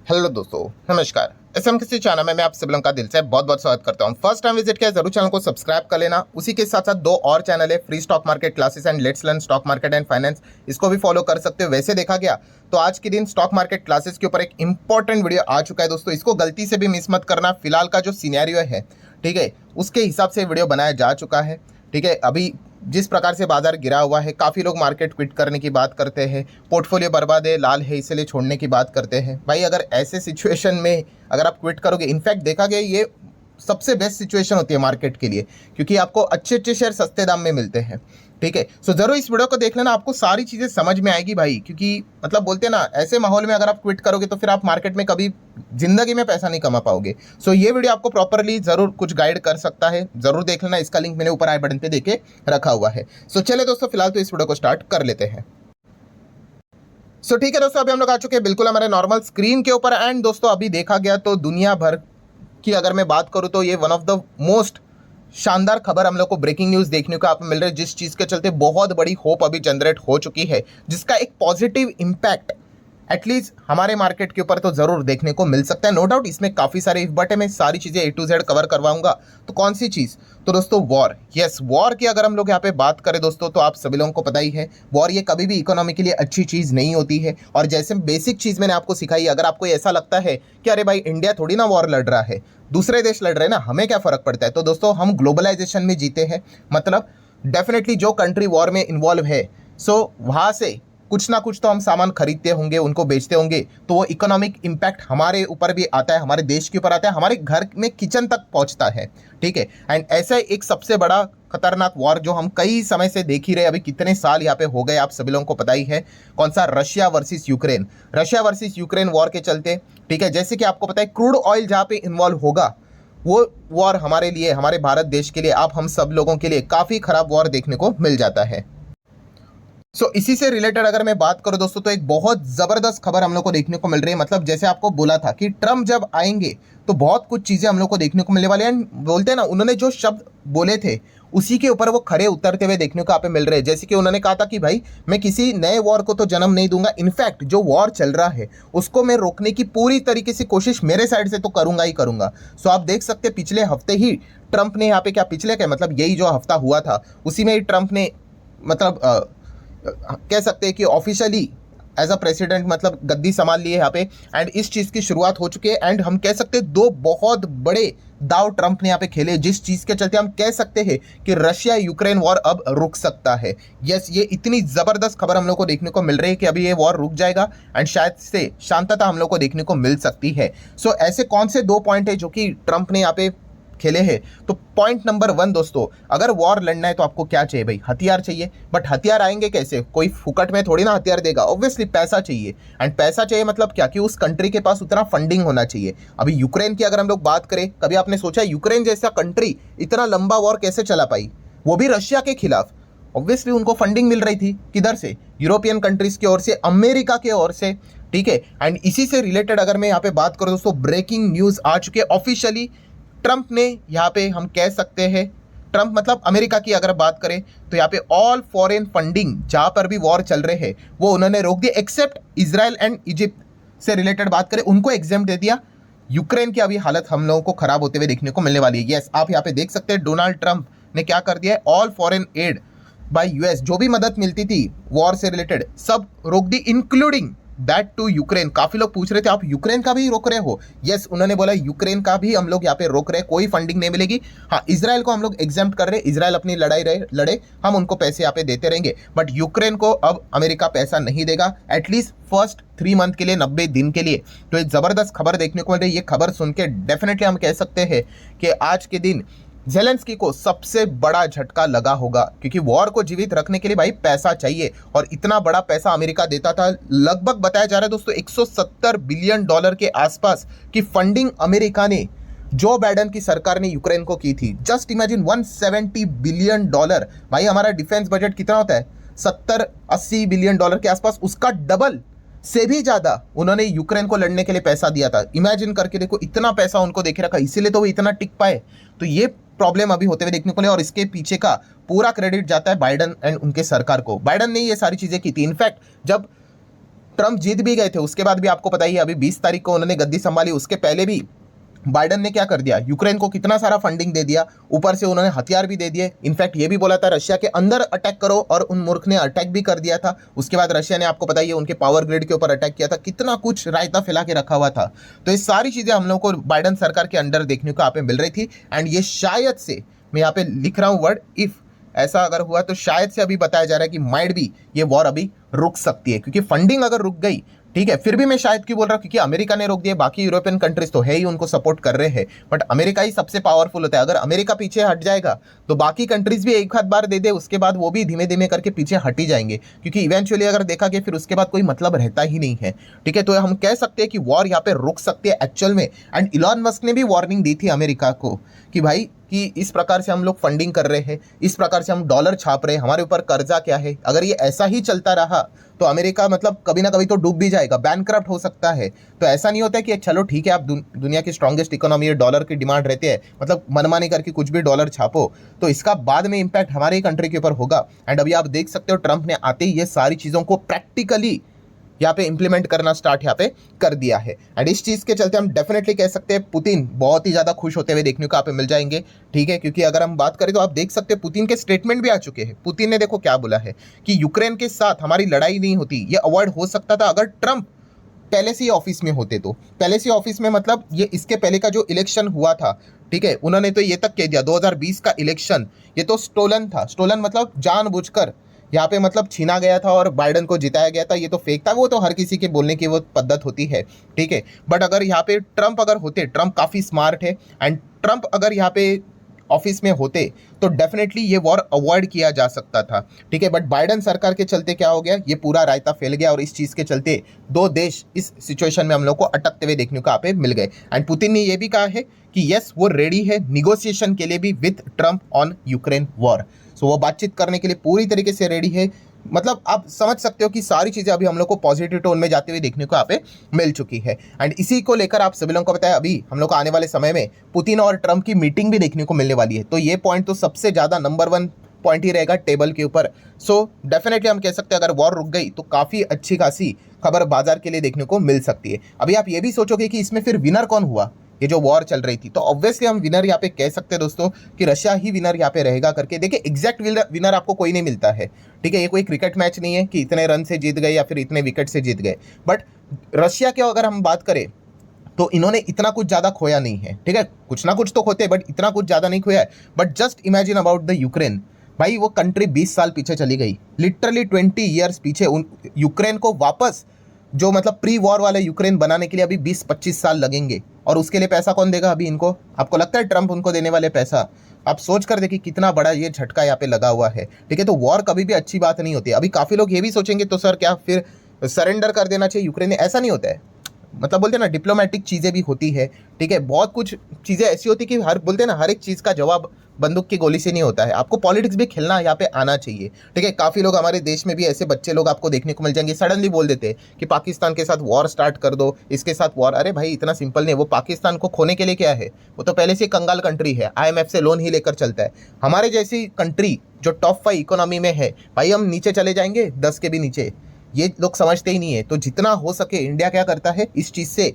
Hello दोस्तों, नमस्कार। SM किसी चैनल में मैं आप सभी लोगों का दिल से बहुत बहुत स्वागत करता हूं। फर्स्ट टाइम विजिट किया जरूर चैनल को सब्सक्राइब कर लेना। उसी के साथ साथ दो और चैनल है, free stock market classes and let's learn stock market and finance, इसको भी फॉलो कर सकते हो। वैसे देखा गया तो आज के दिन स्टॉक मार्केट क्लासेस के ऊपर एक इंपॉर्टेंट वीडियो आ चुका है दोस्तों, इसको गलती से भी मिस मत करना। फिलहाल का जो सिनेरियो है, ठीक है, उसके हिसाब से वीडियो बनाया जा चुका है। ठीक है, अभी जिस प्रकार से बाजार गिरा हुआ है, काफ़ी लोग मार्केट क्विट करने की बात करते हैं, पोर्टफोलियो बर्बाद है, लाल है इसलिए छोड़ने की बात करते हैं। भाई अगर ऐसे सिचुएशन में अगर आप क्विट करोगे, इनफैक्ट देखा गया ये सबसे बेस्ट सिचुएशन होती है मार्केट के लिए, क्योंकि आपको अच्छे अच्छे शेयर सस्ते दाम में मिलते हैं। ठीक है, सो जरूर इस वीडियो को देख लेना, आपको सारी चीज़ें समझ में आएगी भाई। क्योंकि मतलब बोलते हैं ना, ऐसे माहौल में अगर आप क्विट करोगे तो फिर आप मार्केट में कभी जिंदगी में पैसा नहीं कमा पाओगे। सो ये वीडियो आपको प्रॉपरली जरूर कुछ गाइड कर सकता है, जरूर देख लेना। इसका लिंक मैंने ऊपर आई बटन पे देके रखा हुआ है। सो चले दोस्तों, फिलहाल तो इस वीडियो को स्टार्ट कर लेते हैं। सो ठीक है दोस्तों, अभी हम लोग आ चुके हैं बिल्कुल हमारे नॉर्मल स्क्रीन के ऊपर। एंड दोस्तों अभी देखा गया तो दुनिया भर की अगर मैं बात करूं तो ये वन ऑफ द मोस्ट शानदार खबर हम लोग को ब्रेकिंग न्यूज़ देखने को आप मिल रहे हैं, जिस चीज़ के चलते बहुत बड़ी होप अभी जनरेट हो चुकी है, जिसका एक पॉजिटिव इम्पैक्ट एटलीस्ट हमारे मार्केट के ऊपर तो जरूर देखने को मिल सकता है। नो डाउट इसमें काफ़ी सारे इफ बट है, मैं सारी चीज़ें A to Z कवर करवाऊंगा। तो कौन सी चीज़? तो दोस्तों वॉर। यस, वॉर की अगर हम लोग यहाँ पे बात करें दोस्तों, तो आप सभी लोगों को पता ही है वॉर ये कभी भी इकोनॉमी के लिए अच्छी चीज़ नहीं होती है। और जैसे बेसिक चीज़ मैंने आपको सिखाई, अगर आपको ऐसा लगता है कि अरे भाई इंडिया थोड़ी ना वॉर लड़ रहा है, दूसरे देश लड़ रहे हैं ना, हमें क्या फ़र्क पड़ता है। तो दोस्तों हम ग्लोबलाइजेशन में जीते हैं, मतलब डेफिनेटली जो कंट्री वॉर में इन्वॉल्व है, सो वहाँ से कुछ ना कुछ तो हम सामान खरीदते होंगे, उनको बेचते होंगे, तो वो इकोनॉमिक इम्पैक्ट हमारे ऊपर भी आता है, हमारे देश के ऊपर आता है, हमारे घर में किचन तक पहुंचता है। ठीक है, एंड ऐसा एक सबसे बड़ा खतरनाक वॉर जो हम कई समय से देख ही रहे, अभी कितने साल यहाँ पे हो गए आप सभी लोगों को पता ही है, कौन सा? Russia versus Ukraine. Russia versus Ukraine war के चलते, ठीक है, जैसे कि आपको पता है क्रूड ऑयल जहाँ पे इन्वॉल्व होगा, वो वॉर हमारे लिए, हमारे भारत देश के लिए, आप हम सब लोगों के लिए काफ़ी खराब वॉर देखने को मिल जाता है। इसी से रिलेटेड अगर मैं बात करूं दोस्तों, तो एक बहुत ज़बरदस्त खबर हम लोग को देखने को मिल रही है। मतलब जैसे आपको बोला था कि ट्रम्प जब आएंगे तो बहुत कुछ चीज़ें हम लोग को देखने को मिलने वाली हैं। बोलते हैं ना, उन्होंने जो शब्द बोले थे उसी के ऊपर वो खड़े उतरते हुए देखने को आप मिल रहे हैं। जैसे कि उन्होंने कहा था कि भाई मैं किसी नए वॉर को तो जन्म नहीं दूंगा, इनफैक्ट जो वॉर चल रहा है उसको मैं रोकने की पूरी तरीके से कोशिश मेरे साइड से तो करूंगा ही करूंगा। सो आप देख सकते हैं पिछले हफ्ते ही ट्रंप ने यहाँ पे, क्या पिछले क्या, मतलब यही जो हफ्ता हुआ था उसी में ही ट्रंप ने मतलब कह सकते हैं कि ऑफिशियली एज अ प्रेसिडेंट मतलब गद्दी संभाल ली है यहाँ पे। एंड इस चीज़ की शुरुआत हो चुकी है। एंड हम कह सकते हैं दो बहुत बड़े दाव ट्रंप ने यहाँ पे खेले, जिस चीज़ के चलते हम कह सकते हैं कि रशिया यूक्रेन वॉर अब रुक सकता है। यस, ये इतनी ज़बरदस्त खबर हम लोग को देखने को मिल रही है कि अभी ये वॉर रुक जाएगा एंड शायद से शांतता हम लोग को देखने को मिल सकती है। सो ऐसे कौन से दो पॉइंट है जो कि ट्रंप ने यहाँ पे खेले हैं? तो पॉइंट नंबर 1 दोस्तों, अगर वॉर लड़ना है तो आपको क्या चाहिए भाई? हथियार चाहिए। बट हथियार आएंगे कैसे? कोई फुकट में थोड़ी ना हथियार देगा, ऑब्वियसली पैसा चाहिए। एंड पैसा चाहिए मतलब क्या? कि उस कंट्री के पास उतना फंडिंग होना चाहिए। अभी यूक्रेन की अगर हम लोग बात करें, कभी आपने सोचा यूक्रेन जैसा कंट्री इतना लंबा वॉर कैसे चला पाई, वो भी रशिया के खिलाफ? ऑब्वियसली उनको फंडिंग मिल रही थी, किधर से? यूरोपियन कंट्रीज की ओर से, अमेरिका की ओर से। ठीक है, एंड इसी से रिलेटेड अगर मैं यहाँ पे बात करूँ दोस्तों, ब्रेकिंग न्यूज़ आ चुकी है ऑफिशियली। ट्रंप ने यहाँ पे, हम कह सकते हैं, ट्रंप मतलब अमेरिका की अगर बात करें तो यहाँ पे ऑल फॉरेन फंडिंग जहाँ पर भी वॉर चल रहे हैं वो उन्होंने रोक दिया, एक्सेप्ट इजराइल एंड इजिप्ट से रिलेटेड बात करें उनको एग्जाम दे दिया। यूक्रेन की अभी हालत हम लोगों को खराब होते हुए देखने को मिलने वाली है। यस, आप यहाँ पे देख सकते हैं डोनाल्ड ट्रंप ने क्या कर दिया है, all foreign add bye US, जो भी मदद मिलती थी वॉर से रिलेटेड सब रोक दी, इंक्लूडिंग दैट टू यूक्रेन। काफी लोग पूछ रहे थे आप यूक्रेन का भी रोक रहे हो? यस, उन्होंने बोला यूक्रेन का भी हम लोग यहाँ पे रोक रहे हैं, कोई फंडिंग नहीं मिलेगी। हाँ, इजराइल को हम लोग एग्जाम्प्ट कर रहे हैं, इजराइल अपनी लड़ाई लड़े, हम उनको पैसे यहाँ पे देते रहेंगे। बट यूक्रेन को अब अमेरिका पैसा नहीं देगा, एटलीस्ट फर्स्ट 3 मंथ के लिए, 90 दिन के लिए। तो एक जबरदस्त खबर देखने को मिल रही है। ये खबर सुन के डेफिनेटली हम कह सकते हैं कि आज के दिन ज़ेलेंस्की को सबसे बड़ा झटका लगा होगा, क्योंकि वॉर को जीवित रखने के लिए भाई पैसा चाहिए, और इतना बड़ा पैसा अमेरिका देता था। लगभग बताया जा रहा है दोस्तों 170 बिलियन डॉलर के आसपास की फंडिंग अमेरिका ने, जो बाइडेन की सरकार ने यूक्रेन को की थी। Just imagine 170 billion dollar. भाई हमारा डिफेंस बजट कितना होता है? 70-80 बिलियन डॉलर के आसपास, उसका डबल से भी ज्यादा उन्होंने यूक्रेन को लड़ने के लिए पैसा दिया था। इमेजिन करके देखो, इतना पैसा उनको देखे रखा, इसीलिए तो वो इतना टिक पाए। तो ये प्रॉब्लम अभी होते हुए देखने को मिले, और इसके पीछे का पूरा क्रेडिट जाता है बाइडेन एंड उनके सरकार को। बाइडेन ने ये सारी चीजें की थी। इनफैक्ट जब ट्रंप जीत भी गए थे, उसके बाद भी आपको पता ही है, अभी 20 तारीख को उन्होंने गद्दी संभाली, उसके पहले भी बाइडन ने क्या कर दिया, यूक्रेन को कितना सारा फंडिंग दे दिया, ऊपर से उन्होंने हथियार भी दे दिए। इनफैक्ट ये भी बोला था रशिया के अंदर अटैक करो, और उन मूर्ख ने अटैक भी कर दिया था। उसके बाद रशिया ने आपको बताइए उनके पावर ग्रिड के ऊपर अटैक किया था, कितना कुछ रायता फैला के रखा हुआ था। तो ये सारी चीजें हम लोग को बाइडन सरकार के अंडर देखने को यहाँ पे मिल रही थी। एंड ये शायद से, मैं यहाँ पे लिख रहा हूँ वर्ड इफ, ऐसा अगर हुआ तो शायद से अभी बताया जा रहा है कि माइट भी ये वॉर अभी रुक सकती है, क्योंकि फंडिंग अगर रुक गई, ठीक है, फिर भी मैं शायद क्यों बोल रहा हूँ, क्योंकि अमेरिका ने रोक दिया, बाकी यूरोपियन कंट्रीज तो है ही उनको सपोर्ट कर रहे हैं, बट अमेरिका ही सबसे पावरफुल होता है। अगर अमेरिका पीछे हट जाएगा तो बाकी कंट्रीज भी एक हाथ बार दे दे, उसके बाद वो भी धीमे धीमे करके पीछे हट ही जाएंगे, क्योंकि इवेंचुअली अगर देखा कि फिर उसके बाद कोई मतलब रहता ही नहीं है। ठीक है, तो हम कह सकते हैं कि वॉर यहाँ पे रुक सकती है एक्चुअल में। एंड इलॉन मस्क ने भी वार्निंग दी थी अमेरिका को कि भाई कि इस प्रकार से हम लोग फंडिंग कर रहे हैं, इस प्रकार से हम डॉलर छाप रहे हैं, हमारे ऊपर कर्जा क्या है, अगर ये ऐसा ही चलता रहा तो अमेरिका मतलब कभी ना कभी तो डूब भी जाएगा, बैंकक्रप्ट हो सकता है। तो ऐसा नहीं होता है कि चलो ठीक है, आप दुनिया की स्ट्रॉन्गेस्ट इकोनॉमी है, डॉलर की डिमांड रहती है, मतलब मनमानी करके कुछ भी डॉलर छापो तो इसका बाद में इंपैक्ट हमारे ही कंट्री के ऊपर होगा। एंड अभी आप देख सकते हो ट्रंप ने आते ही ये सारी चीज़ों को प्रैक्टिकली यहाँ पे इंप्लीमेंट करना स्टार्ट यहाँ पे कर दिया है। एंड इस चीज़ के चलते हम डेफिनेटली कह सकते हैं पुतिन बहुत ही ज़्यादा खुश होते हुए देखने को यहाँ पे मिल जाएंगे। ठीक है, क्योंकि अगर हम बात करें तो आप देख सकते हैं पुतिन के स्टेटमेंट भी आ चुके हैं। पुतिन ने देखो क्या बोला है कि यूक्रेन के साथ हमारी लड़ाई नहीं होती, ये अवॉइड हो सकता था अगर ट्रंप पहले से ही ऑफिस में होते। तो पहले से ऑफिस में मतलब ये इसके पहले का जो इलेक्शन हुआ था, ठीक है, उन्होंने तो ये तक कह दिया 2020 का इलेक्शन ये तो स्टोलन था। स्टोलन मतलब जानबूझकर यहाँ पे मतलब छीना गया था और बाइडन को जिताया गया था, ये तो फेक था। वो तो हर किसी के बोलने की वो पद्धत होती है, ठीक है। बट अगर यहाँ पे ट्रंप अगर होते, ट्रंप काफ़ी स्मार्ट है, एंड ट्रंप अगर यहाँ पे ऑफिस में होते तो डेफिनेटली ये वॉर अवॉइड किया जा सकता था, ठीक है। बट बाइडन सरकार के चलते क्या हो गया, ये पूरा रायता फैल गया और इस चीज़ के चलते दो देश इस सिचुएशन में हम लोग को अटकते हुए देखने को यहाँ पे मिल गए। एंड पुतिन ने ये भी कहा है कि यस वो रेडी है निगोशिएशन के लिए भी with Trump on Ukraine war. So वो बातचीत करने के लिए पूरी तरीके से रेडी है। मतलब आप समझ सकते हो कि सारी चीज़ें अभी हम लोग को पॉजिटिव टोन में जाते हुए देखने को यहाँ पे मिल चुकी है। एंड इसी को लेकर आप सभी लोगों को बताया, अभी हम लोग को आने वाले समय में पुतिन और ट्रंप की मीटिंग भी देखने को मिलने वाली है। तो ये पॉइंट तो सबसे ज़्यादा नंबर 1 पॉइंट ही रहेगा टेबल के ऊपर। सो डेफिनेटली हम कह सकते हैं अगर वॉर रुक गई तो काफ़ी अच्छी खासी खबर बाजार के लिए देखने को मिल सकती है। अभी आप ये भी सोचोगे कि इसमें फिर विनर कौन हुआ, ये जो वॉर चल रही थी, तो ऑब्वियसली हम विनर यहाँ पे कह सकते हैं दोस्तों कि रशिया ही विनर यहाँ पे रहेगा करके। देखिए एग्जैक्ट विनर आपको कोई नहीं मिलता है, ठीक है। ये कोई क्रिकेट मैच नहीं है कि इतने रन से जीत गए या फिर इतने विकेट से जीत गए। बट रशिया की अगर हम बात करें तो इन्होंने इतना कुछ ज़्यादा खोया नहीं है, ठीक है। कुछ ना कुछ तो खोते बट इतना कुछ ज़्यादा नहीं खोया है। But just imagine about the Ukraine, भाई वो कंट्री 20 साल पीछे चली गई, लिटरली 20 ईयर्स पीछे। उन यूक्रेन को वापस जो मतलब प्री वॉर वाले यूक्रेन बनाने के लिए अभी 20-25 साल लगेंगे। और उसके लिए पैसा कौन देगा अभी इनको? आपको लगता है ट्रंप उनको देने वाले पैसा? आप सोच कर देखिए कितना बड़ा ये झटका यहाँ पे लगा हुआ है, ठीक है। तो वॉर कभी भी अच्छी बात नहीं होती। अभी काफ़ी लोग ये भी सोचेंगे तो सर क्या फिर सरेंडर कर देना चाहिए यूक्रेन ने? ऐसा नहीं होता है। मतलब बोलते हैं ना डिप्लोमेटिक चीज़ें भी होती है, ठीक है। बहुत कुछ चीज़ें ऐसी होती कि हर बोलते हैं ना हर एक चीज़ का जवाब बंदूक की गोली से नहीं होता है। आपको पॉलिटिक्स भी खेलना यहाँ पे आना चाहिए, ठीक है। काफ़ी लोग हमारे देश में भी ऐसे बच्चे लोग आपको देखने को मिल जाएंगे, सडनली बोल देते हैं कि पाकिस्तान के साथ वॉर स्टार्ट कर दो, इसके साथ वॉर। अरे भाई इतना सिंपल नहीं है। वो पाकिस्तान को खोने के लिए क्या है, वो तो पहले से कंगाल कंट्री है, IMF से लोन ही लेकर चलता है। हमारे जैसी कंट्री जो टॉप 5 इकोनॉमी में है, भाई हम नीचे चले जाएंगे 10 के भी नीचे, ये लोग समझते ही नहीं है। तो जितना हो सके इंडिया क्या करता है, इस चीज़ से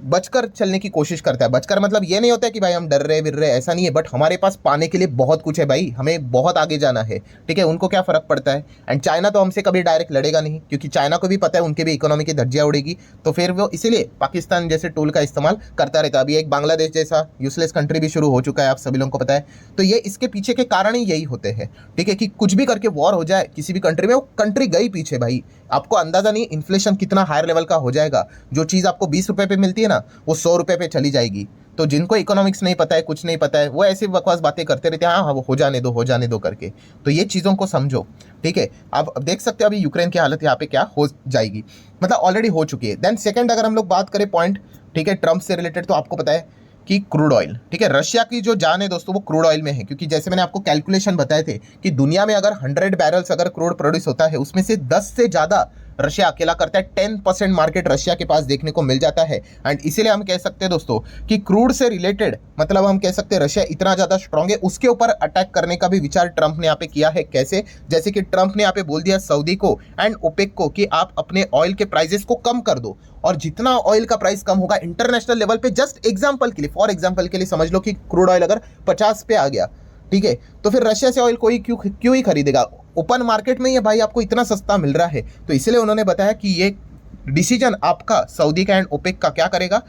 बचकर चलने की कोशिश करता है। बचकर मतलब ये नहीं होता है कि भाई हम डर रहे विर रहे, ऐसा नहीं है। बट हमारे पास पाने के लिए बहुत कुछ है भाई, हमें बहुत आगे जाना है, ठीक है। उनको क्या फ़र्क पड़ता है। एंड चाइना तो हमसे कभी डायरेक्ट लड़ेगा नहीं, क्योंकि चाइना को भी पता है उनके भी इकोनॉमी की धज्जियाँ उड़ेगी। तो फिर वो इसीलिए पाकिस्तान जैसे टूल का इस्तेमाल करता रहता है। अभी एक बांग्लादेश जैसा यूजलेस कंट्री भी शुरू हो चुका है, आप सभी लोगों को पता है। तो ये इसके पीछे के कारण ही यही होते हैं, ठीक है, कि कुछ भी करके वॉर हो जाए किसी भी कंट्री में, वो कंट्री गई पीछे भाई। आपको अंदाज़ा नहीं इन्फ्लेशन कितना हायर लेवल का हो जाएगा। जो चीज़ आपको 20 रुपये पे मिलती है ना, वो 100 रुपये पे चली जाएगी। तो जिनको इकोनॉमिक्स नहीं पता है, कुछ नहीं पता है, वो ऐसी बकवास बातें करते रहते हैं, हाँ हो जाने दो करके। तो ये चीज़ों को समझो, ठीक है। आप देख सकते हो अभी यूक्रेन की हालत यहाँ पे क्या हो जाएगी, मतलब ऑलरेडी हो चुकी है। देन सेकंड अगर हम लोग बात करें पॉइंट, ठीक है, ट्रंप से रिलेटेड, तो आपको पता है कि क्रूड ऑयल, ठीक है, रशिया की जो जान है दोस्तों वो क्रूड ऑयल में है। क्योंकि जैसे मैंने आपको कैलकुलेशन बताए थे कि दुनिया में अगर 100 बैरल्स अगर क्रूड प्रोड्यूस होता है, उसमें से 10 से ज़्यादा रशिया अकेला करता है। 10% मार्केट रशिया के पास देखने को मिल जाता है। एंड इसीलिए हम कह सकते हैं दोस्तों कि क्रूड से रिलेटेड मतलब हम कह सकते हैं रशिया इतना ज़्यादा स्ट्रांग है, उसके ऊपर अटैक करने का भी विचार ट्रंप ने यहाँ पे किया है। कैसे? जैसे कि ट्रंप ने यहाँ पे बोल दिया सऊदी को एंड ओपेक को कि आप अपने ऑयल के प्राइजेस को कम कर दो, और जितना ऑयल का प्राइस कम होगा इंटरनेशनल लेवल पे, जस्ट एग्जांपल के लिए, फॉर एग्जांपल के लिए समझ लो कि क्रूड ऑयल अगर 50 पे आ गया, ठीक है, तो फिर रशिया से ऑयल कोई क्यों ही खरीदेगा? ओपन मार्केट में ये भाई आपको इतना सस्ता मिल रहा है। तो इसलिए उन्होंने बताया कि ये डिसीजन आपका सऊदी का एंड ओपेक का क्या करेगा,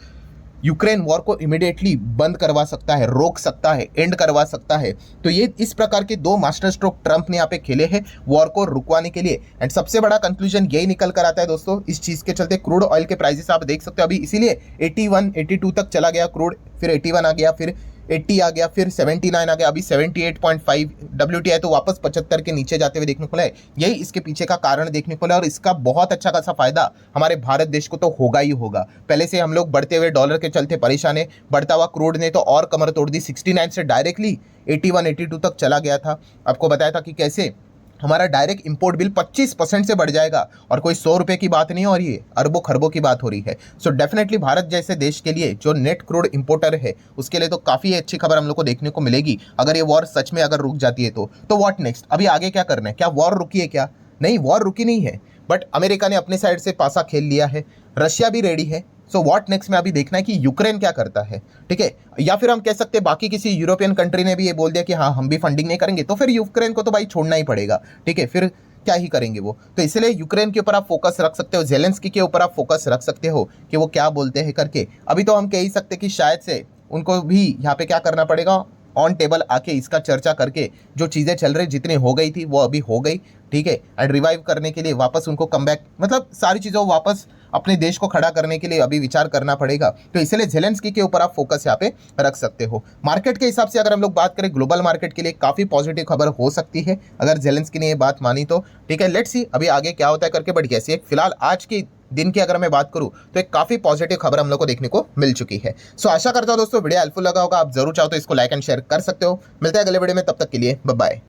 यूक्रेन वॉर को इमीडिएटली बंद करवा सकता है, रोक सकता है, एंड करवा सकता है। तो ये इस प्रकार के दो मास्टर स्ट्रोक ट्रंप ने यहाँ पे खेले हैं वॉर को रुकवाने के लिए। एंड सबसे बड़ा कंक्लूजन यही निकल कर आता है दोस्तों, इस चीज़ के चलते क्रूड ऑयल के प्राइसेस आप देख सकते हो अभी, इसीलिए 81 82 तक चला गया क्रूड, फिर 81 आ गया, फिर 80 आ गया, फिर 79 आ गया, अभी 78.5 WTI तो वापस 75 के नीचे जाते हुए देखने को मिला है। यही इसके पीछे का कारण देखने को मिला, और इसका बहुत अच्छा खासा फायदा हमारे भारत देश को तो होगा ही होगा। पहले से हम लोग बढ़ते हुए डॉलर के चलते परेशान है, बढ़ता हुआ क्रूड ने तो और कमर तोड़ दी, 69 से डायरेक्टली 81 82 तक चला गया था। आपको बताया था कि कैसे हमारा डायरेक्ट इंपोर्ट बिल 25% से बढ़ जाएगा, और कोई 100 रुपये की बात नहीं हो रही है, अरबों खरबों की बात हो रही है। सो डेफिनेटली भारत जैसे देश के लिए जो नेट क्रूड इंपोर्टर है उसके लिए तो काफ़ी अच्छी खबर हम लोग को देखने को मिलेगी अगर ये वॉर सच में अगर रुक जाती है तो व्हाट नेक्स्ट? अभी आगे क्या करना है? क्या वॉर रुकी है? क्या नहीं, वॉर रुकी नहीं है, बट अमेरिका ने अपने साइड से पासा खेल लिया है, रशिया भी रेडी है। सो व्हाट नेक्स्ट में अभी देखना है कि यूक्रेन क्या करता है, ठीक है? या फिर हम कह सकते हैं बाकी किसी यूरोपियन कंट्री ने भी ये बोल दिया कि हाँ हम भी फंडिंग नहीं करेंगे, तो फिर यूक्रेन को तो भाई छोड़ना ही पड़ेगा, ठीक है? फिर क्या ही करेंगे वो। तो इसलिए यूक्रेन के ऊपर आप फोकस रख सकते हो, जेलेंस्की के ऊपर आप फोकस रख सकते हो कि वो क्या बोलते हैं करके। अभी तो हम कह ही सकते कि शायद से उनको भी यहाँ पे क्या करना पड़ेगा, ऑन टेबल आके इसका चर्चा करके जो चीज़ें चल रही जितनी हो गई थी वो अभी हो गई, ठीक है? एंड रिवाइव करने के लिए वापस उनको कम बैक, मतलब सारी चीज़ों वापस अपने देश को खड़ा करने के लिए अभी विचार करना पड़ेगा। तो इसलिए जेलेंस्की के ऊपर आप फोकस यहाँ पे रख सकते हो। मार्केट के हिसाब से अगर हम लोग बात करें ग्लोबल मार्केट के लिए काफ़ी पॉजिटिव खबर हो सकती है अगर जेलेंस्की ने ये बात मानी तो, ठीक है? लेट्स सी अभी आगे क्या होता है करके। बट कैसे फिलहाल आज की दिन की अगर मैं बात करूं तो एक काफ़ी पॉजिटिव खबर हम लोग को देखने को मिल चुकी है। सो आशा करता हूं दोस्तों वीडियो हेल्पफुल लगा होगा, आप जरूर चाहो तो इसको लाइक एंड शेयर कर सकते हो। मिलते हैं अगले वीडियो में, तब तक के लिए बाय बाय।